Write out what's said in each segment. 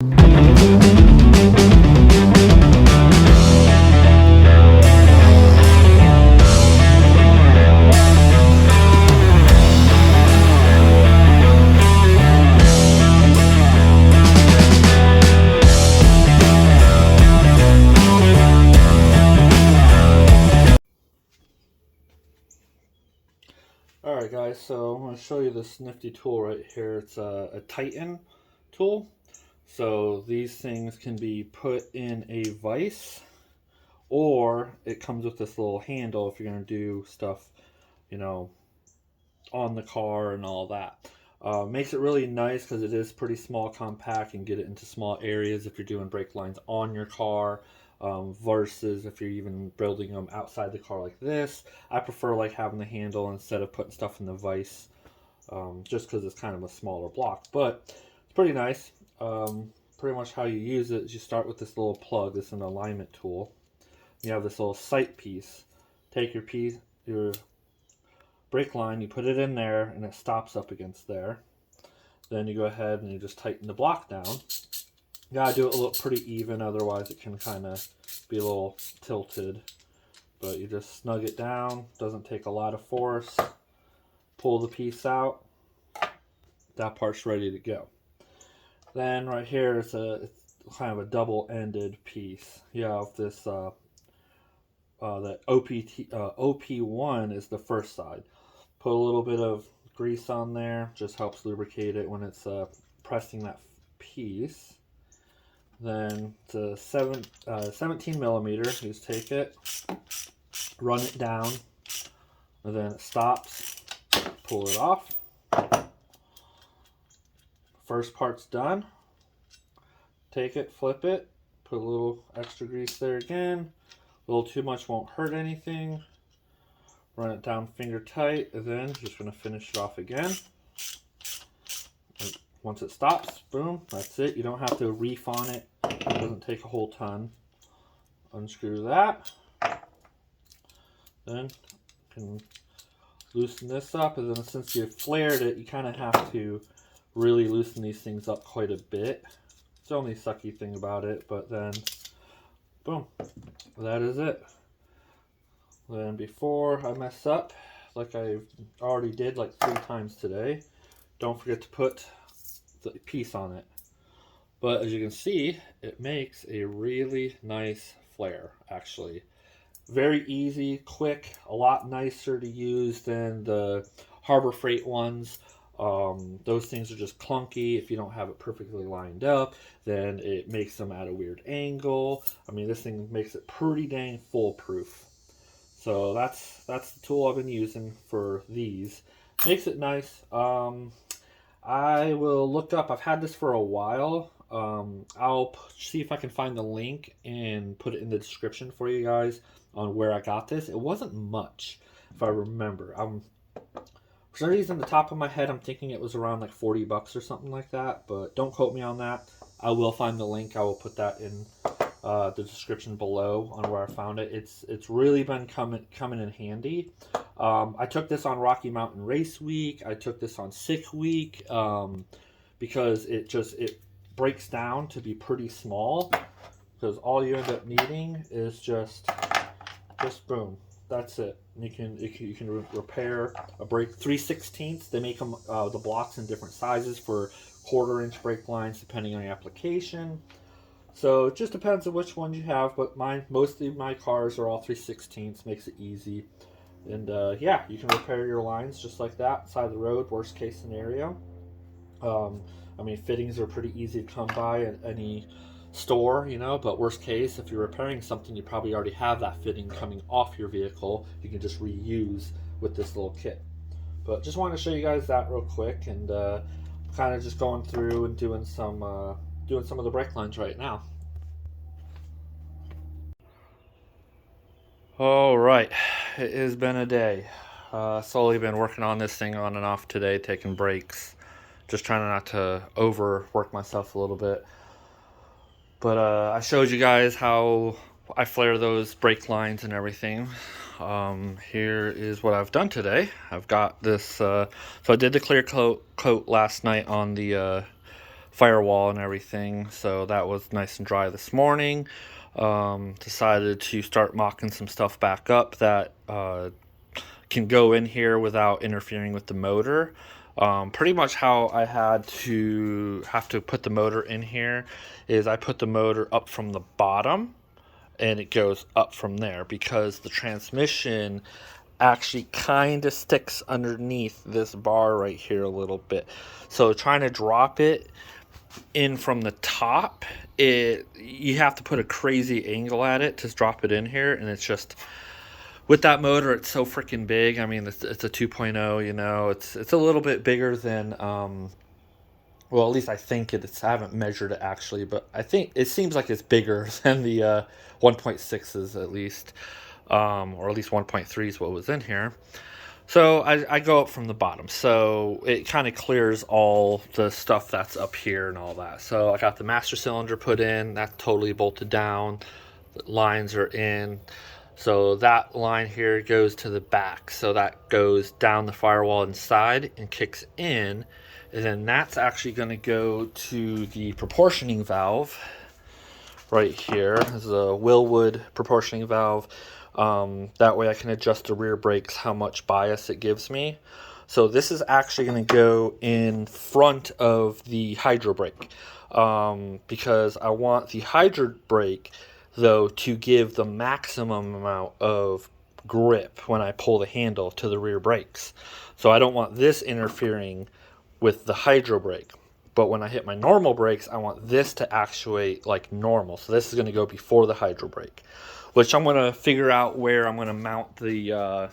Alright guys, so I'm going to show you this nifty tool right here. It's a Titan tool. So these things can be put in a vise, or it comes with this little handle if you're going to do stuff, you know, on the car and all that. Makes it really nice because it is pretty small, compact, and get it into small areas if you're doing brake lines on your car. Versus if you're even building them outside the car like this. I prefer like having the handle instead of putting stuff in the vise, just because it's kind of a smaller block, but it's pretty nice. Pretty much how you use it is you start with this little plug. This is an alignment tool. You have this little sight piece. Take your brake line, you put it in there, and it stops up against there. Then you go ahead and you just tighten the block down. You gotta do it a little pretty even, otherwise it can kind of be a little tilted. But you just snug it down, doesn't take a lot of force. Pull the piece out. That part's ready to go. Then right here it's kind of a double-ended piece. You have this that OP1 is the first side. Put a little bit of grease on there, just helps lubricate it when it's pressing that piece. Then to 17 millimeter, you just take it, run it down, and then it stops, pull it off. First part's done. Take it, flip it, put a little extra grease there again. A little too much won't hurt anything. Run it down finger tight, and then just going to finish it off again. Once it stops, boom, that's it. You don't have to reef on it. It doesn't take a whole ton. Unscrew that. Then you can loosen this up, and then since you flared it, you kind of have to really loosen these things up quite a bit. It's the only sucky thing about it, but then boom, that is it. Then before I mess up, like I already did like 3 times today, don't forget to put the piece on it. But as you can see, it makes a really nice flare, actually. Very easy, quick, a lot nicer to use than the Harbor Freight ones. Those things are just clunky. If you don't have it perfectly lined up, then it makes them at a weird angle. I mean, this thing makes it pretty dang foolproof. So that's the tool I've been using for these. Makes it nice. I will look up, I've had this for a while. I'll see if I can find the link and put it in the description for you guys on where I got this. It wasn't much, if I remember. For some reason, the top of my head, I'm thinking it was around like 40 bucks or something like that, but don't quote me on that. I will find the link. I will put that in the description below on where I found it. It's really been coming in handy. I took this on Rocky Mountain Race Week. I took this on Sick Week because it breaks down to be pretty small, because all you end up needing is just boom, that's it. And you can repair a brake 3/16. They make them the blocks in different sizes for 1/4-inch brake lines depending on your application. So it just depends on which one you have, but mostly my cars are all 3/16. Makes it easy. And yeah, you can repair your lines just like that, side of the road, worst case scenario. I mean, fittings are pretty easy to come by at any store, you know, but worst case, if you're repairing something, you probably already have that fitting coming off your vehicle. You can just reuse with this little kit. But just wanted to show you guys that real quick, and kind of just going through and doing some of the brake lines right now. All right, it has been a day. Slowly been working on this thing on and off today, taking breaks. Just trying not to overwork myself a little bit. But I showed you guys how I flare those brake lines and everything. Here is what I've done today. I've got this, so I did the clear coat last night on the firewall and everything. So that was nice and dry this morning. Decided to start mocking some stuff back up that can go in here without interfering with the motor. Pretty much how I have to put the motor in here is I put the motor up from the bottom and it goes up from there, because the transmission actually kind of sticks underneath this bar right here a little bit. So trying to drop it in from the top, you have to put a crazy angle at it to drop it in here, and it's just, with that motor, it's so freaking big. I mean, it's a 2.0, you know, it's a little bit bigger than, well, at least I think it is. I haven't measured it actually, but I think it seems like it's bigger than the 1.6s at least, or at least 1.3 is what was in here. So I go up from the bottom, so it kind of clears all the stuff that's up here and all that. So I got the master cylinder put in, that's totally bolted down, the lines are in. So that line here goes to the back, so that goes down the firewall inside and kicks in, and then that's actually going to go to the proportioning valve right here. This is a Willwood proportioning valve. That way I can adjust the rear brakes how much bias it gives me. So this is actually going to go in front of the hydro brake, because I want the hydro brake though to give the maximum amount of grip when I pull the handle to the rear brakes. So I don't want this interfering with the hydro brake. But when I hit my normal brakes, I want this to actuate like normal. So this is going to go before the hydro brake, which I'm going to figure out where I'm going to mount the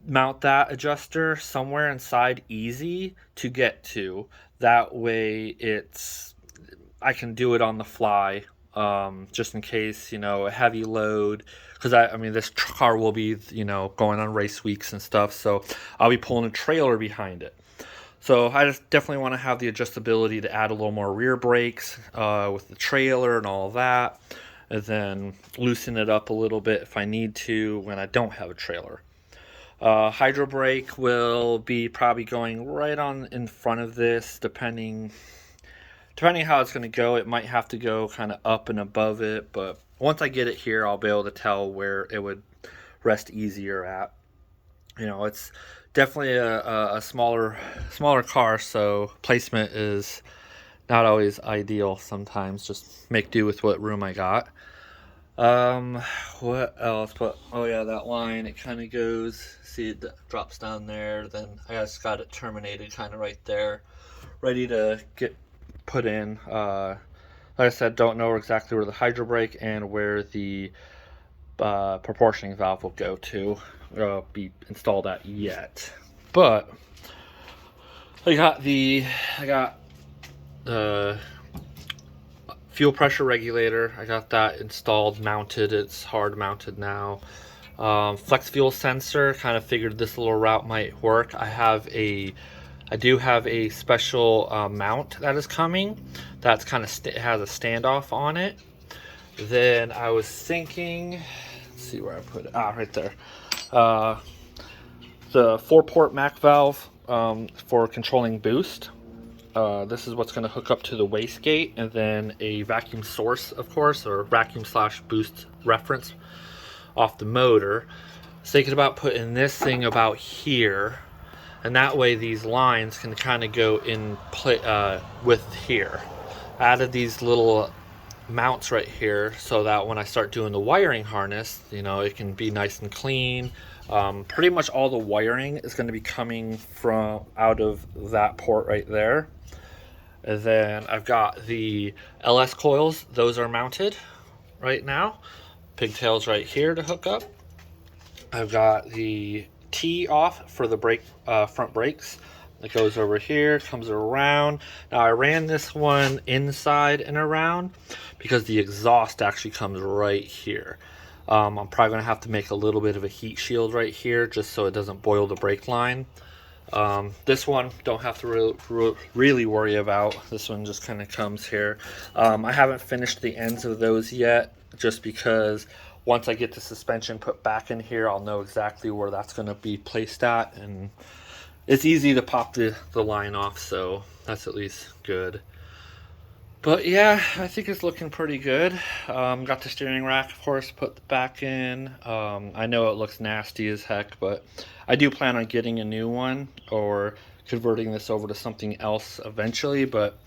mount that adjuster somewhere inside easy to get to. That way I can do it on the fly, just in case, you know, a heavy load, because I mean this car will be, you know, going on race weeks and stuff, so I'll be pulling a trailer behind it. So I just definitely want to have the adjustability to add a little more rear brakes with the trailer and all that, and then loosen it up a little bit if I need to when I don't have a trailer. Hydro brake will be probably going right on in front of this, depending how it's going to go. It might have to go kind of up and above it, but once I get it here, I'll be able to tell where it would rest easier at. You know, it's definitely a smaller car, so placement is not always ideal sometimes. Just make do with what room I got. What else? But oh yeah, that line, it kind of goes, see, it drops down there. Then I just got it terminated kind of right there, ready to get put in. Like I said, don't know exactly where the hydro brake and where the proportioning valve will go to be installed at yet. But I got the fuel pressure regulator. I got that installed, mounted. It's hard mounted now. Flex fuel sensor, kind of figured this little route might work. I do have a special mount that is coming that's kind of has a standoff on it. Then I was thinking, let's see where I put it. Right there. The 4-port MAC valve for controlling boost. This is what's going to hook up to the wastegate, and then a vacuum source, of course, or vacuum/boost reference off the motor. I was thinking about putting this thing about here, and that way these lines can kind of go in play with here. I added these little mounts right here so that when I start doing the wiring harness, you know, it can be nice and clean. Pretty much all the wiring is going to be coming from out of that port right there. And then I've got the LS coils, those are mounted right now. Pigtails right here to hook up. I've got the T off for the brake, front brakes. It goes over here, comes around. Now I ran this one inside and around because the exhaust actually comes right here. I'm probably going to have to make a little bit of a heat shield right here just so it doesn't boil the brake line. This one don't have to really worry about. This one just kind of comes here. I haven't finished the ends of those yet just because once I get the suspension put back in here, I'll know exactly where that's going to be placed at, and it's easy to pop the line off, so that's at least good. But yeah, I think it's looking pretty good. Got the steering rack, of course, put back in. I know it looks nasty as heck, but I do plan on getting a new one or converting this over to something else eventually. But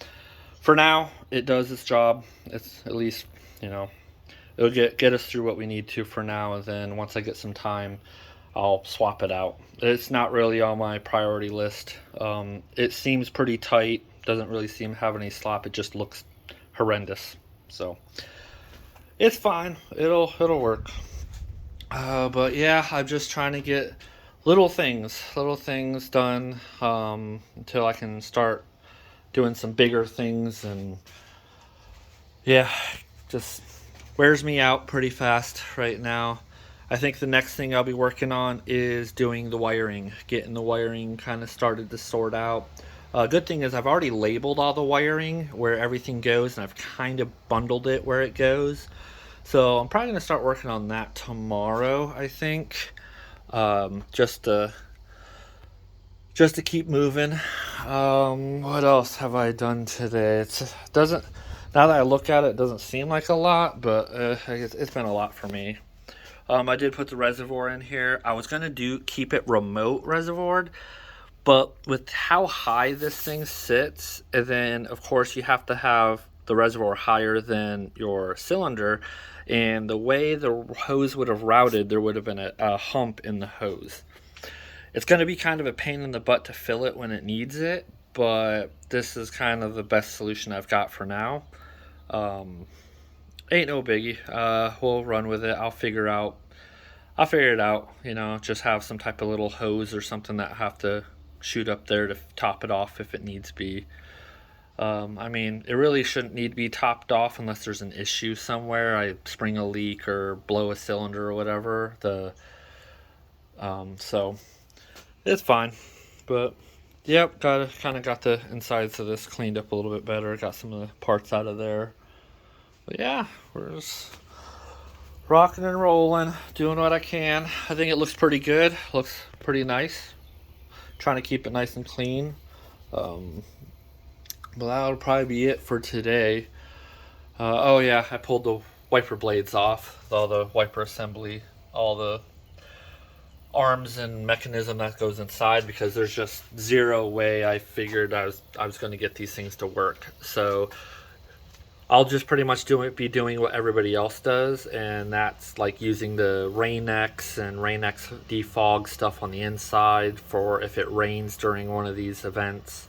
for now, it does its job. It's at least, it'll get us through what we need to for now. And then once I get some time, I'll swap it out. It's not really on my priority list. It seems pretty tight. Doesn't really seem to have any slop. It just looks horrendous. So it's fine. It'll work. But yeah, I'm just trying to get little things done until I can start doing some bigger things. And yeah, just wears me out pretty fast right now. I think the next thing I'll be working on is doing the wiring, getting the wiring kind of started to sort out. Good thing is I've already labeled all the wiring where everything goes, and I've kind of bundled it where it goes. So I'm probably going to start working on that tomorrow, I think, just to keep moving. What else have I done today? Now that I look at it, it doesn't seem like a lot, but it's been a lot for me. I did put the reservoir in here. I was going to keep it remote reservoired, but with how high this thing sits, and then of course you have to have the reservoir higher than your cylinder, and the way the hose would have routed, there would have been a hump in the hose. It's going to be kind of a pain in the butt to fill it when it needs it, but this is kind of the best solution I've got for now. Ain't no biggie. We'll run with it. I'll figure it out, just have some type of little hose or something that I have to shoot up there to top it off if it needs to be. It really shouldn't need to be topped off unless there's an issue somewhere. I spring a leak or blow a cylinder or whatever. So it's fine. But yep, got the insides of this cleaned up a little bit better. Got some of the parts out of there. But yeah, we're just rocking and rolling, doing what I can. I think it looks pretty good. Looks pretty nice. Trying to keep it nice and clean. But that'll probably be it for today. Oh yeah, I pulled the wiper blades off, all the wiper assembly, all the arms and mechanism that goes inside, because there's just zero way I figured I was going to get these things to work. So I'll just pretty much be doing what everybody else does, and that's like using the Rain-X and Rain-X defog stuff on the inside for if it rains during one of these events.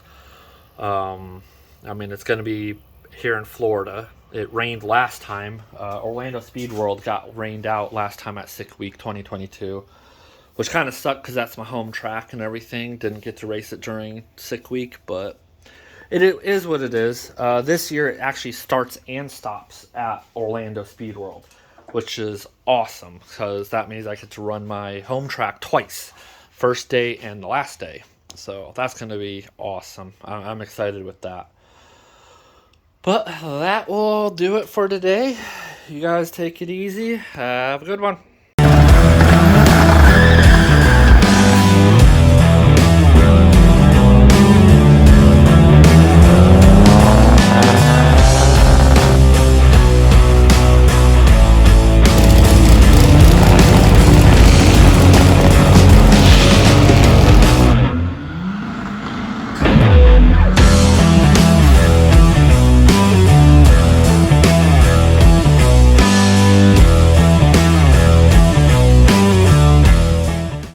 It's going to be here in Florida. It rained last time. Orlando Speed World got rained out last time at Sick Week 2022, which kind of sucked because that's my home track and everything. Didn't get to race it during Sick Week, but it is what it is. This year it actually starts and stops at Orlando Speed World, which is awesome because that means I get to run my home track twice, first day and the last day. So that's going to be awesome. I'm excited with that. But that will do it for today. You guys take it easy. Have a good one.